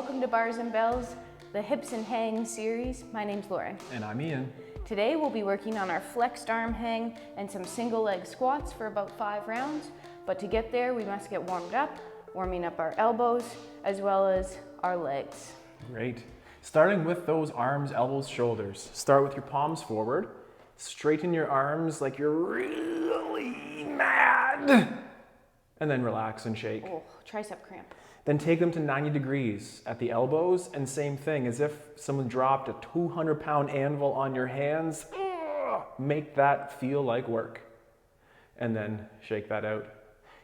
welcome to Bars and Bells, the Hips and Hang series. My name's Lauren. And I'm Ian. Today we'll be working on our flexed arm hang and some single leg squats for about 5 rounds. But to get there, we must get warmed up, warming up our elbows as well as our legs. Great. Starting with those arms, elbows, shoulders. Start with your palms forward. Straighten your arms like you're really mad. And then relax and shake. Oh, tricep cramp. Then take them to 90 degrees at the elbows, and same thing, as if someone dropped a 200-pound anvil on your hands. Make that feel like work. And then shake that out.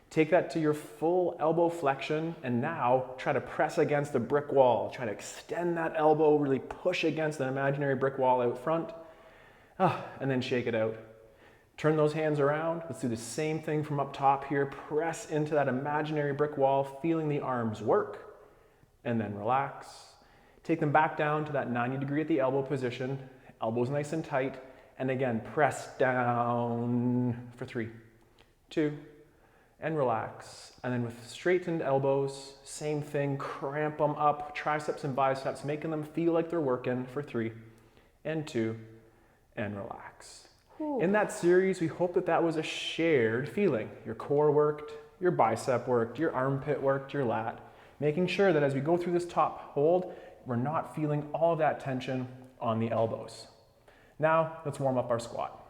Take that to your full elbow flexion, and now try to press against a brick wall. Try to extend that elbow, really push against an imaginary brick wall out front. And then shake it out. Turn those hands around. Let's do the same thing from up top here. Press into that imaginary brick wall, feeling the arms work, and then relax. Take them back down to that 90 degree at the elbow position. Elbows nice and tight. And again, press down for 3, 2, and relax. And then with straightened elbows, same thing, cramp them up, triceps and biceps, making them feel like they're working for 3, and 2, and relax. Ooh. In that series, we hope that was a shared feeling. Your core worked, your bicep worked, your armpit worked, your lat. Making sure that as we go through this top hold, we're not feeling all of that tension on the elbows. Now, let's warm up our squat.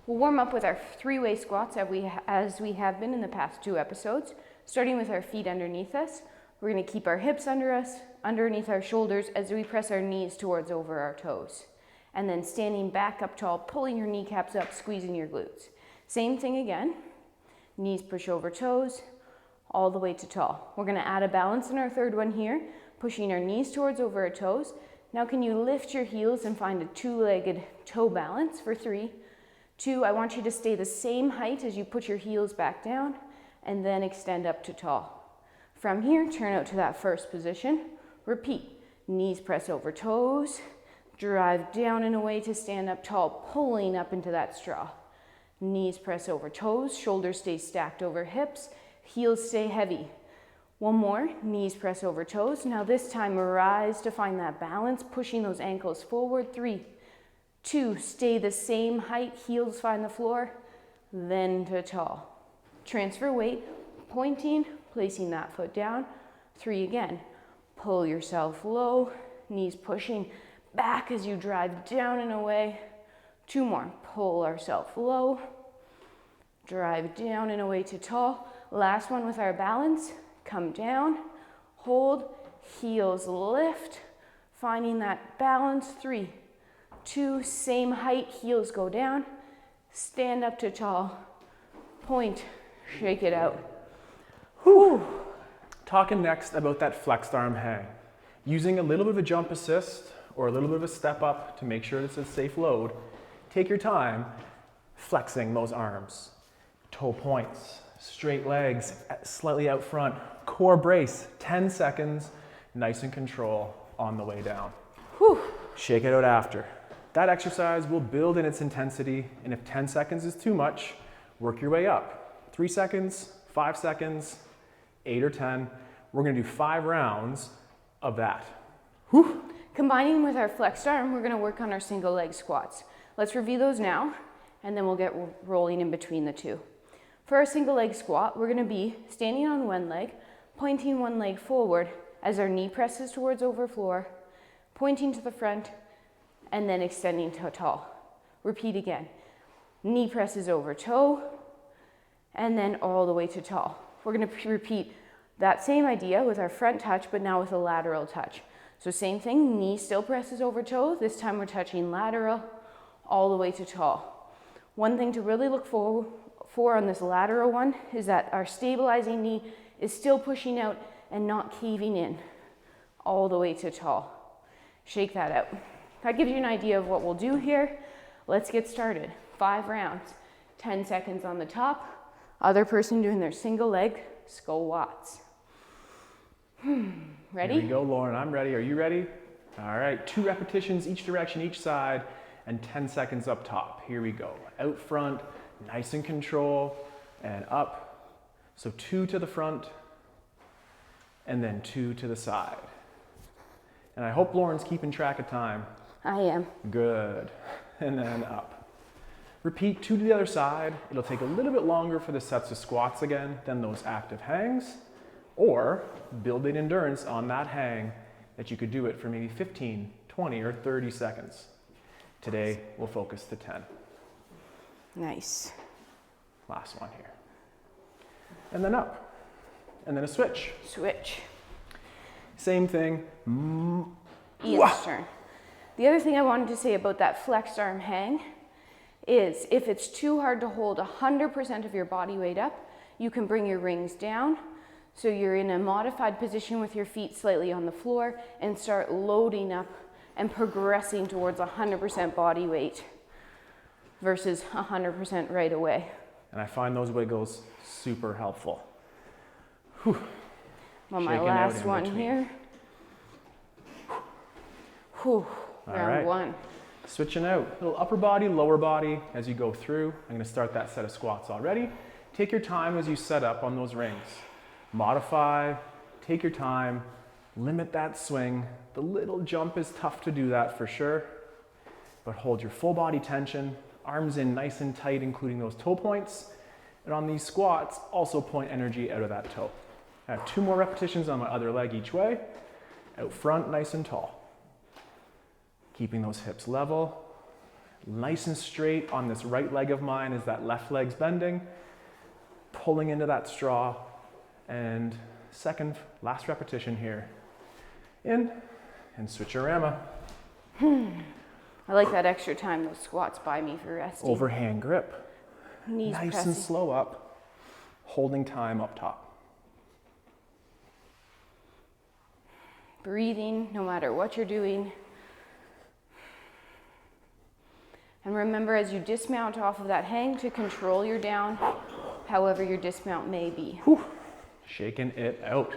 We'll warm up with our 3-way squats as we have been in the past 2 episodes, starting with our feet underneath us. We're going to keep our hips under us, underneath our shoulders as we press our knees towards over our toes. And then standing back up tall, pulling your kneecaps up, squeezing your glutes. Same thing again. Knees push over toes, all the way to tall. We're gonna add a balance in our 3rd one here, pushing our knees towards over our toes. Now can you lift your heels and find a 2-legged toe balance for 3, 2, I want you to stay the same height as you put your heels back down, and then extend up to tall. From here, turn out to that first position. Repeat, knees press over toes, drive down and away to stand up tall, pulling up into that straw. Knees press over toes, shoulders stay stacked over hips, heels stay heavy. One more, knees press over toes. Now this time rise to find that balance, pushing those ankles forward. 3, 2, stay the same height, heels find the floor, then to tall. Transfer weight, pointing, placing that foot down. 3 again, pull yourself low, knees pushing back as you drive down and away. 2 more, pull ourselves low, drive down and away to tall. Last one with our balance, come down, hold, heels lift, finding that balance. 3, 2, same height, heels go down, stand up to tall, point, shake it out. Whew. Talking next about that flexed arm hang. Using a little bit of a jump assist or a little bit of a step up to make sure it's a safe load. Take your time flexing those arms. Toe points, straight legs, slightly out front, core brace, 10 seconds, nice and control on the way down. Whew. Shake it out after. That exercise will build in its intensity, and if 10 seconds is too much, work your way up. 3 seconds, 5 seconds, 8 or 10. We're gonna do 5 rounds of that. Whew. Combining with our flexed arm, we're gonna work on our single leg squats. Let's review those now, and then we'll get rolling in between the 2. For our single leg squat, we're gonna be standing on one leg, pointing one leg forward as our knee presses towards over floor, pointing to the front, and then extending to tall. Repeat again. Knee presses over toe, and then all the way to tall. We're gonna repeat that same idea with our front touch, but now with a lateral touch. So same thing, knee still presses over toe. This time we're touching lateral all the way to tall. One thing to really look for on this lateral one is that our stabilizing knee is still pushing out and not caving in all the way to tall. Shake that out. That gives you an idea of what we'll do here. Let's get started. 5 rounds, 10 seconds on the top. Other person doing their single leg squats. Ready? Here we go, Lauren. I'm ready. Are you ready? All right, 2 repetitions each direction, each side, and 10 seconds up top. Here we go. Out front, nice and control, and up. So 2 to the front, and then 2 to the side. And I hope Lauren's keeping track of time. I am. Good. And then up. Repeat 2 to the other side. It'll take a little bit longer for the sets of squats again than those active hangs, or building endurance on that hang that you could do it for maybe 15, 20, or 30 seconds. Today, we'll focus to 10. Nice. Last one here. And then up. And then a switch. Switch. Same thing. Ian's turn. The other thing I wanted to say about that flexed arm hang is if it's too hard to hold 100% of your body weight up, you can bring your rings down. So you're in a modified position with your feet slightly on the floor and start loading up and progressing towards 100% body weight versus 100% right away. And I find those wiggles super helpful. Whew. On my last one here. Whew. Round one. Switching out, little upper body, lower body as you go through. I'm gonna start that set of squats already. Take your time as you set up on those rings. Modify, take your time, limit that swing. The little jump is tough to do that for sure, but hold your full body tension, arms in nice and tight, including those toe points. And on these squats, also point energy out of that toe. I have 2 more repetitions on my other leg each way. Out front, nice and tall. Keeping those hips level, nice and straight on this right leg of mine as that left leg's bending, pulling into that straw, and last repetition here. In, and switcherama. I like that extra time those squats buy me for resting. Overhand grip. Knees nice pressing. And slow up, holding time up top. Breathing, no matter what you're doing. And remember, as you dismount off of that hang, to control your down, however your dismount may be. Whew. Shaking it out.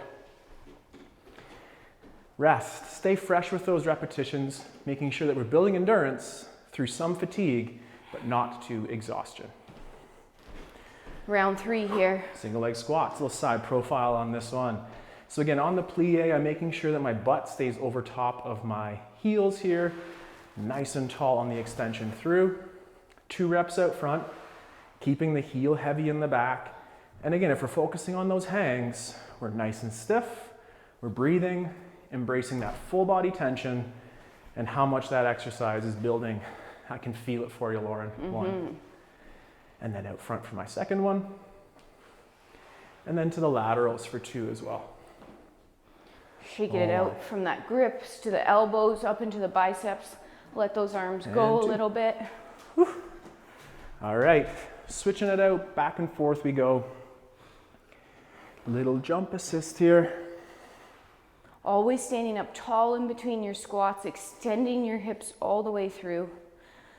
Rest. Stay fresh with those repetitions, making sure that we're building endurance through some fatigue, but not to exhaustion. Round 3 here. Single leg squats, little side profile on this one. So again, on the plie, I'm making sure that my butt stays over top of my heels here, nice and tall on the extension through. 2 reps out front, keeping the heel heavy in the back. And again, if we're focusing on those hangs, we're nice and stiff, we're breathing, embracing that full body tension, and how much that exercise is building. I can feel it for you, Lauren. 1. And then out front for my second one. And then to the laterals for 2 as well. Shaking it out from that grips to the elbows, up into the biceps. Let those arms go a little bit. Whew. All right, switching it out, back and forth we go. Little jump assist here. Always standing up tall in between your squats, extending your hips all the way through.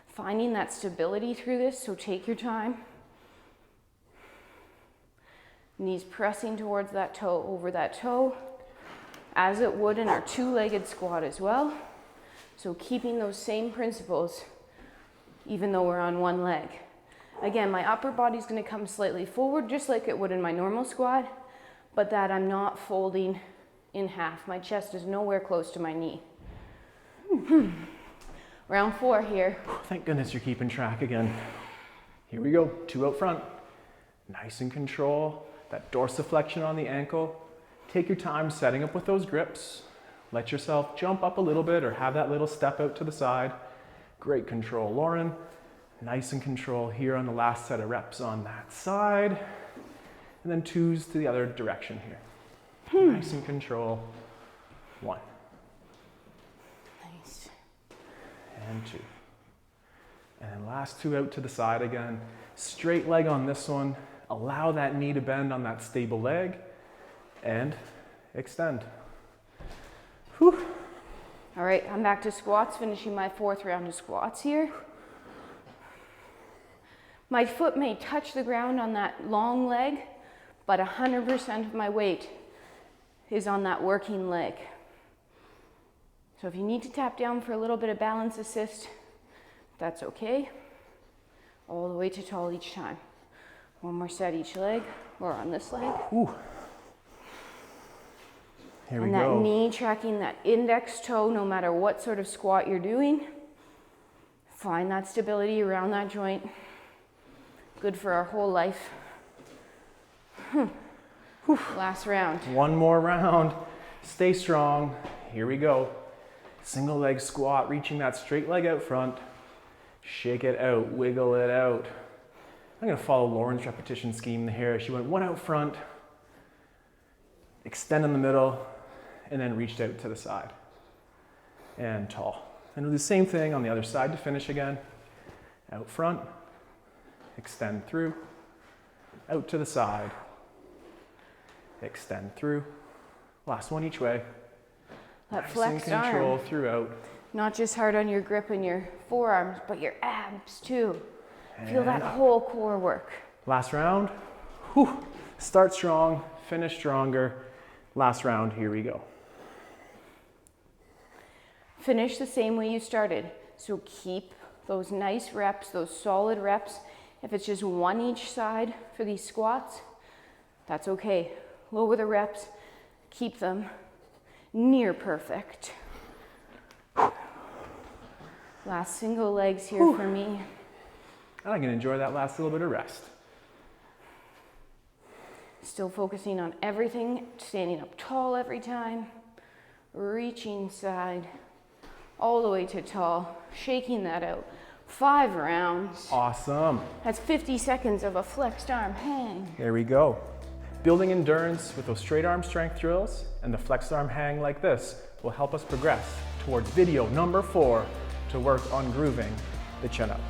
Finding that stability through this, so take your time. Knees pressing towards that toe, over that toe, as it would in our 2-legged squat as well. So keeping those same principles, even though we're on 1 leg. Again, my upper body's gonna come slightly forward, just like it would in my normal squat, but that I'm not folding in half. My chest is nowhere close to my knee. Round 4 here. Thank goodness you're keeping track again. Here we go, 2 out front. Nice and control, that dorsiflexion on the ankle. Take your time setting up with those grips. Let yourself jump up a little bit or have that little step out to the side. Great control, Lauren. Nice and control here on the last set of reps on that side. And then 2s to the other direction here. Nice and control. 1. Nice. And 2. And then last 2 out to the side again. Straight leg on this one. Allow that knee to bend on that stable leg. And extend. Whew. All right, I'm back to squats, finishing my 4th round of squats here. My foot may touch the ground on that long leg, but 100% of my weight is on that working leg. So if you need to tap down for a little bit of balance assist, that's okay. All the way to tall each time. 1 more set each leg, or on this leg. Ooh. Here we And go. that knee tracking that index toe, no matter what sort of squat you're doing. Find that stability around that joint. Good for our whole life. Last round. One more round. Stay strong. Here we go. Single leg squat, reaching that straight leg out front. Shake it out, wiggle it out. I'm gonna follow Lauren's repetition scheme here. She went one out front, extend in the middle, and then reached out to the side. And tall. And we'll do the same thing on the other side to finish again. Out front, extend through, out to the side, extend through. Last one each way. That Nice flexed and control arm. throughout. Not just hard on your grip and your forearms, but your abs too. Feel that And up. whole core work. Last round. Whew. Start strong, finish stronger. Last round, here we go. Finish the same way you started. So keep those nice reps, those solid reps. If it's just one each side for these squats, that's okay. Lower the reps, keep them near perfect. Last single legs here for me. And I can enjoy that last little bit of rest. Still focusing on everything, standing up tall every time, reaching side, all the way to tall, shaking that out. 5 rounds. Awesome. That's 50 seconds of a flexed arm hang. There we go. Building endurance with those straight arm strength drills and the flexed arm hang like this will help us progress towards video number 4 to work on grooving the chin up.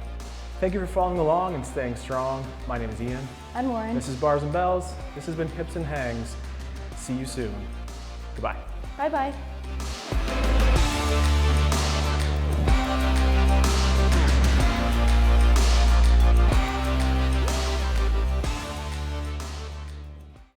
Thank you for following along and staying strong. My name is Ian. I'm Lauren. This is Bars and Bells. This has been Hips and Hangs. See you soon. Goodbye. Bye-bye.